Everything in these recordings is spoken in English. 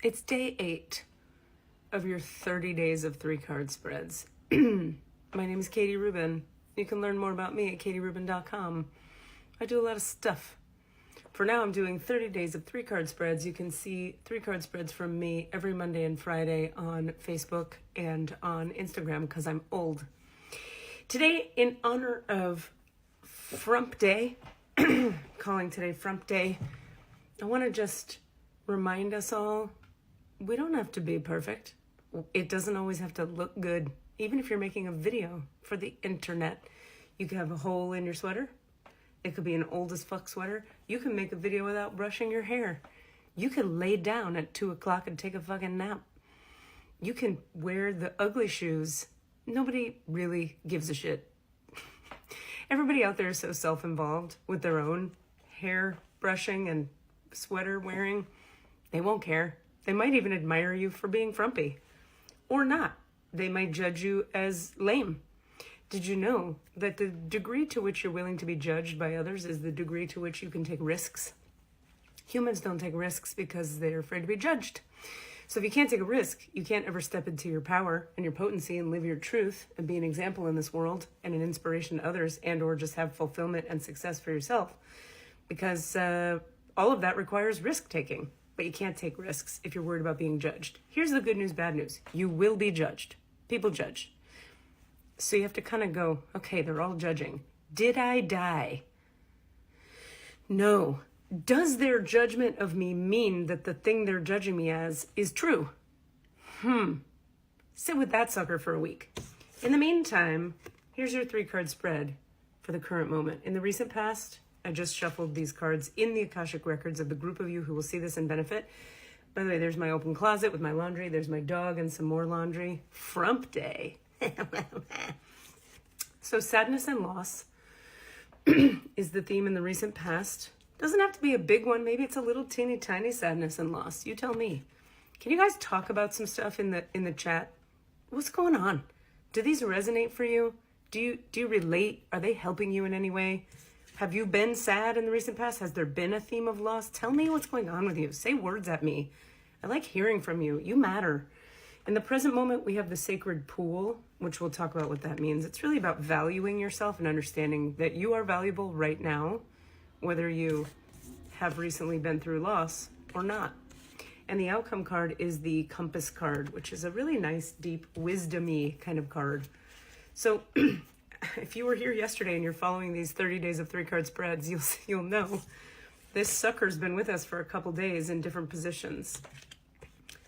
It's day 8 of your 30 days of 3-card spreads. My name is Katie Rubin. You can learn more about me at katierubin.com. I do a lot of stuff. For now, I'm doing 30 days of 3-card spreads. You can see 3-card spreads from me every Monday and Friday on Facebook and on Instagram because I'm old. Today, in honor of Frump Day, calling today Frump Day, I want to just remind us all, we don't have to be perfect. It doesn't always have to look good. Even if you're making a video for the internet, you can have a hole in your sweater. It could be an old as fuck sweater. You can make a video without brushing your hair. You can lay down at 2 o'clock and take a fucking nap. You can wear the ugly shoes. Nobody really gives a shit. Everybody out there is so self-involved with their own hair brushing and sweater wearing. They won't care. They might even admire you for being frumpy. Or not. They might judge you as lame. Did you know that the degree to which you're willing to be judged by others is the degree to which you can take risks? Humans don't take risks because they're afraid to be judged. So if you can't take a risk, you can't ever step into your power and your potency and live your truth and be an example in this world and an inspiration to others and or just have fulfillment and success for yourself. Because all of that requires risk-taking. But you can't take risks if you're worried about being judged. Here's the good news, bad news. You will be judged. People judge. So you have to kind of go, okay, they're all judging. Did I die? No. Does their judgment of me mean that the thing they're judging me as is true? Sit with that sucker for a week. In the meantime, here's your 3-card spread for the current moment. In the recent past, I just shuffled these cards in the Akashic Records of the group of you who will see this and benefit. By the way, there's my open closet with my laundry. There's my dog and some more laundry. Frump Day. So sadness and loss is the theme in the recent past. Doesn't have to be a big one. Maybe it's a little teeny tiny sadness and loss. You tell me. Can you guys talk about some stuff in the chat? What's going on? Do these resonate for you? Do you relate? Are they helping you in any way? Have you been sad in the recent past? Has there been a theme of loss? Tell me what's going on with you. Say words at me. I like hearing from you. You matter. In the present moment, we have the sacred pool, which we'll talk about what that means. It's really about valuing yourself and understanding that you are valuable right now, whether you have recently been through loss or not. And the outcome card is the compass card, which is a really nice, deep, wisdom-y kind of card. So if you were here yesterday and you're following these 30 days of 3-card spreads, you'll know this sucker's been with us for a couple days in different positions.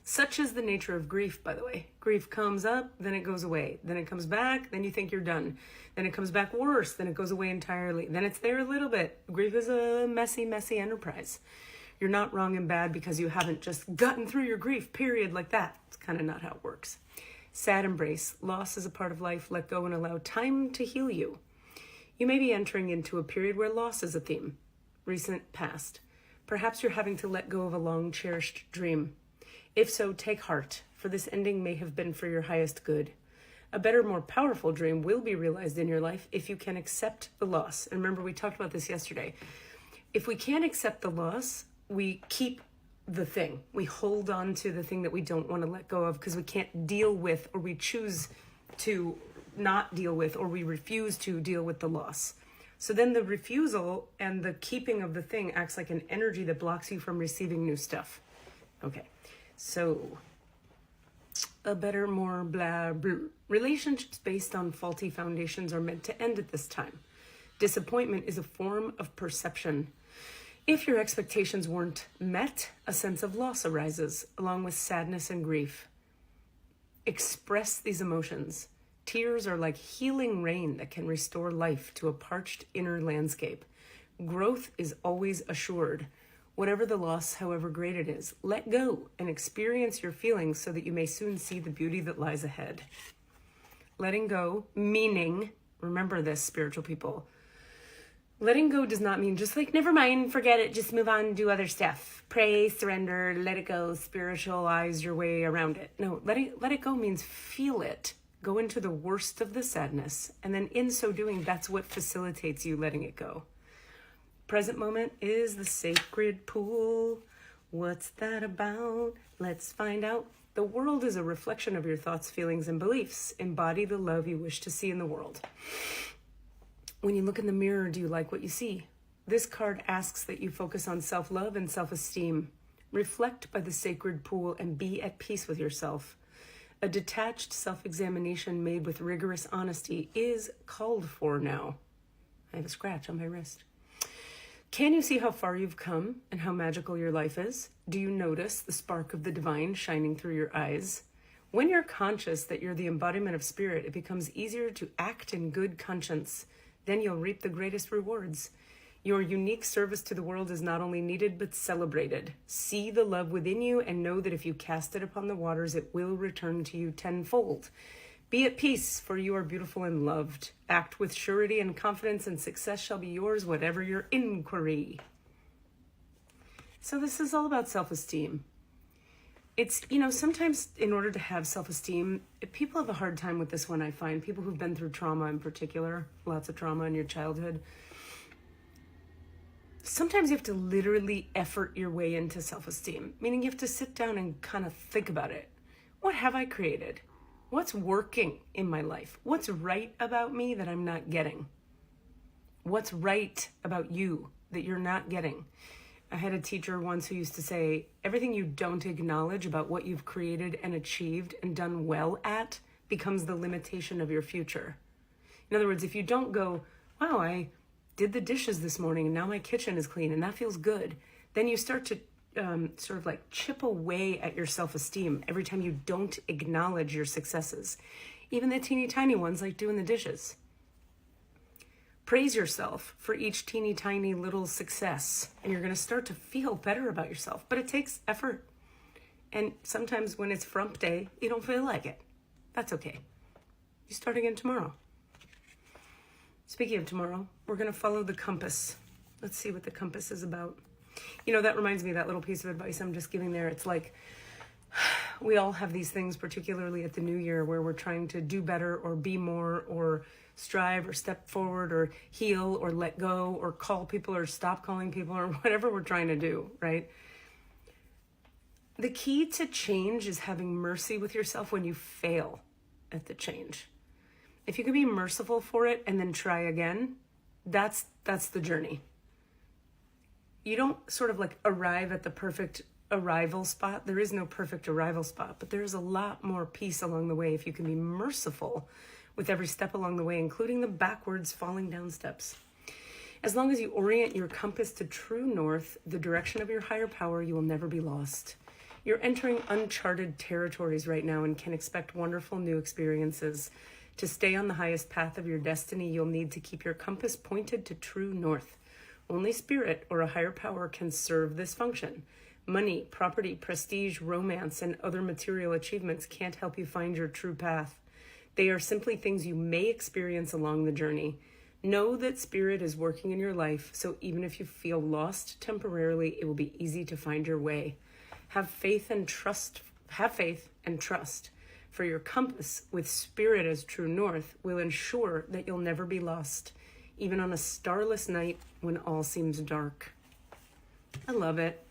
Such is the nature of grief, by the way. Grief comes up, then it goes away. Then it comes back, then you think you're done. Then it comes back worse, then it goes away entirely. Then it's there a little bit. Grief is a messy, messy enterprise. You're not wrong and bad because you haven't just gotten through your grief, period, like that. It's kind of not how it works. Sad embrace. Loss is a part of life. Let go and allow time to heal you. You may be entering into a period where loss is a theme. Recent past. Perhaps you're having to let go of a long-cherished dream. If so, take heart, for this ending may have been for your highest good. A better, more powerful dream will be realized in your life if you can accept the loss. And remember, we talked about this yesterday. If we can't accept the loss, we keep the thing. We hold on to the thing that we don't want to let go of because we can't deal with, or we choose to not deal with, or we refuse to deal with the loss. So then the refusal and the keeping of the thing acts like an energy that blocks you from receiving new stuff. Okay. So, a better, more blah, blah. Relationships based on faulty foundations are meant to end at this time. Disappointment is a form of perception. If your expectations weren't met, a sense of loss arises, along with sadness and grief. Express these emotions. Tears are like healing rain that can restore life to a parched inner landscape. Growth is always assured. Whatever the loss, however great it is, let go and experience your feelings so that you may soon see the beauty that lies ahead. Letting go, meaning, remember this, spiritual people, letting go does not mean just like, never mind, forget it, just move on, do other stuff. Pray, surrender, let it go, spiritualize your way around it. No, let it go means feel it. Go into the worst of the sadness, and then in so doing, that's what facilitates you letting it go. Present moment is the sacred pool. What's that about? Let's find out. The world is a reflection of your thoughts, feelings, and beliefs. Embody the love you wish to see in the world. When you look in the mirror, do you like what you see? This card asks that you focus on self-love and self-esteem. Reflect by the sacred pool and be at peace with yourself. A detached self-examination made with rigorous honesty is called for now. I have a scratch on my wrist. Can you see how far you've come and how magical your life is? Do you notice the spark of the divine shining through your eyes? When you're conscious that you're the embodiment of spirit, it becomes easier to act in good conscience. Then you'll reap the greatest rewards. Your unique service to the world is not only needed, but celebrated. See the love within you and know that if you cast it upon the waters, it will return to you tenfold. Be at peace, for you are beautiful and loved. Act with surety and confidence, and success shall be yours, whatever your inquiry. So this is all about self-esteem. It's, sometimes in order to have self-esteem, people have a hard time with this one, I find. People who've been through trauma in particular, lots of trauma in your childhood. Sometimes you have to literally effort your way into self-esteem, meaning you have to sit down and kind of think about it. What have I created? What's working in my life? What's right about me that I'm not getting? What's right about you that you're not getting? I had a teacher once who used to say, everything you don't acknowledge about what you've created and achieved and done well at becomes the limitation of your future. In other words, if you don't go, wow, I did the dishes this morning and now my kitchen is clean and that feels good, then you start to sort of like chip away at your self-esteem every time you don't acknowledge your successes. Even the teeny tiny ones like doing the dishes. Praise yourself for each teeny tiny little success and you're going to start to feel better about yourself. But it takes effort. And sometimes when it's frump day, you don't feel like it. That's okay. You start again tomorrow. Speaking of tomorrow, we're going to follow the compass. Let's see what the compass is about. That reminds me of that little piece of advice I'm just giving there. It's like we all have these things, particularly at the new year, where we're trying to do better or be more or strive or step forward or heal or let go or call people or stop calling people or whatever we're trying to do, right? The key to change is having mercy with yourself when you fail at the change. If you can be merciful for it and then try again, that's the journey. You don't sort of like arrive at the perfect arrival spot. There is no perfect arrival spot, but there's a lot more peace along the way if you can be merciful with every step along the way, including the backwards falling down steps. As long as you orient your compass to true north, the direction of your higher power, you will never be lost. You're entering uncharted territories right now and can expect wonderful new experiences. To stay on the highest path of your destiny, you'll need to keep your compass pointed to true north. Only spirit or a higher power can serve this function. Money, property, prestige, romance, and other material achievements can't help you find your true path. They are simply things you may experience along the journey. Know that spirit is working in your life, so even if you feel lost temporarily, it will be easy to find your way. Have faith and trust, for your compass with spirit as true north will ensure that you'll never be lost, even on a starless night when all seems dark. I love it.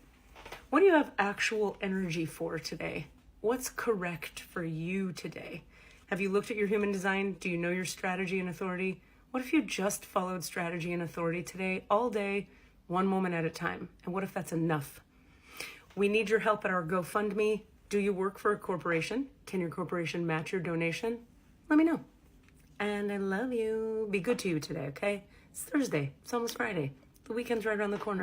What do you have actual energy for today? What's correct for you today? Have you looked at your human design? Do you know your strategy and authority? What if you just followed strategy and authority today, all day, one moment at a time? And what if that's enough? We need your help at our GoFundMe. Do you work for a corporation? Can your corporation match your donation? Let me know. And I love you. Be good to you today, okay? It's Thursday. It's almost Friday. The weekend's right around the corner.